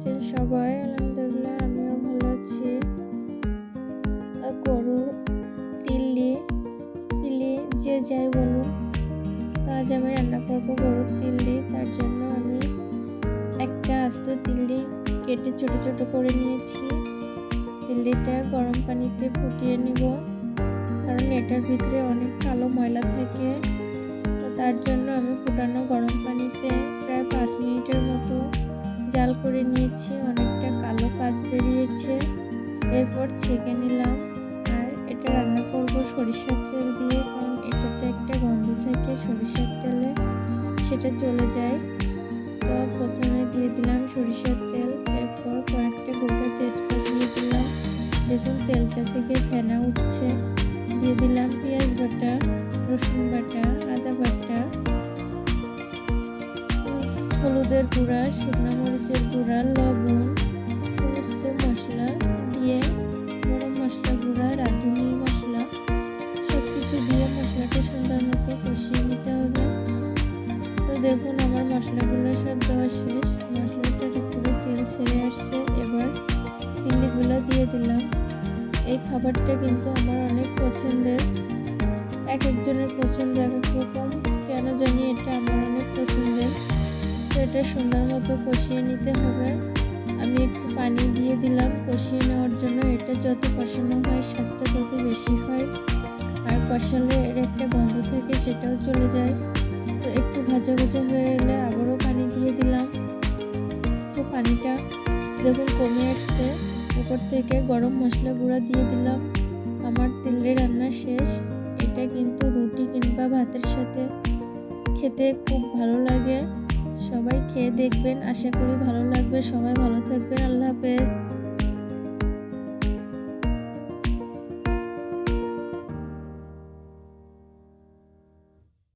আছেন সবাই? আলহামদুলিল্লাহ আমিও ভালো আছি। গরুর পিলি যে যাই বলুন, আজ আমি রান্না করব গরুর তিল্লি। তার জন্য আমি একটা আস্ত তিল্লি কেটে ছোট ছোট করে নিয়েছি। তিল্লিটা গরম পানিতে ফুটিয়ে নিব, কারণ এটার ভিতরে অনেক কালো ময়লা থাকে। তো তার জন্য আমি ফুটানো গরম পানিতে প্রায় 5 মিনিটের মতো জাল করে নিয়েছি। অনেকটা কালো কাঠ বেরিয়েছে, এরপর ছেঁকে নিলাম। আর এটা রান্না করব সরিষার তেল দিয়ে, কারণ এটাতে একটা গন্ধ থাকে সরিষার তেলে, সেটা চলে যায়। তো প্রথমে দিয়ে দিলাম সরিষার তেল, এরপর কয়েকটা গোটা তেজপাতা দিয়ে দিলাম। দেখুন তেলটা থেকে ফেনা উঠছে। দিয়ে দিলাম পেঁয়াজ বাটা, রসুন বাটা, আদা বাটা, হলুদের গুঁড়া, শুকনো মরিচের গুঁড়া, লবণ, সমস্ত মশলা দিয়ে, গরম মশলা গুঁড়া, রাঁধুনি মশলা সব কিছু দিয়ে মশলাটা সুন্দর মতো কষিয়ে নিতে হবে। তো দেখুন আমার মশলাগুলো সব দেওয়া শেষ, মশলাটার উপরে তেল ছেড়ে আসছে। এবার তিল্লিগুলো দিয়ে দিলাম। এই খাবারটা কিন্তু আমার অনেক পছন্দের, এক একজনের পছন্দ এক এক রকম, কেন জানি এটা আমার অনেক পছন্দের। তো এটা সুন্দর মতো কষিয়ে নিতে হবে। আমি একটু পানি দিয়ে দিলাম কষিয়ে নেওয়ার জন্য। এটা যত কষানো হয় স্বাদটা তত বেশি হয়, আর কষালে এর একটা গন্ধ থাকে সেটাও চলে যায়। তো একটু ভাজা ভাজা হয়ে এলে আবারও পানি দিয়ে দিলাম। তো পানিটা দেখুন কমে আসছে। উপর থেকে গরম মশলা গুঁড়া দিয়ে দিলাম। আমার তিল্লি রান্না শেষ। এটা কিন্তু রুটি কিংবা ভাতের সাথে খেতে খুব ভালো লাগে। সবাই খেয়ে দেখবেন, আশা করি ভালো লাগবে। সবাই ভালো থাকবেন। আল্লাহ হাফেজ।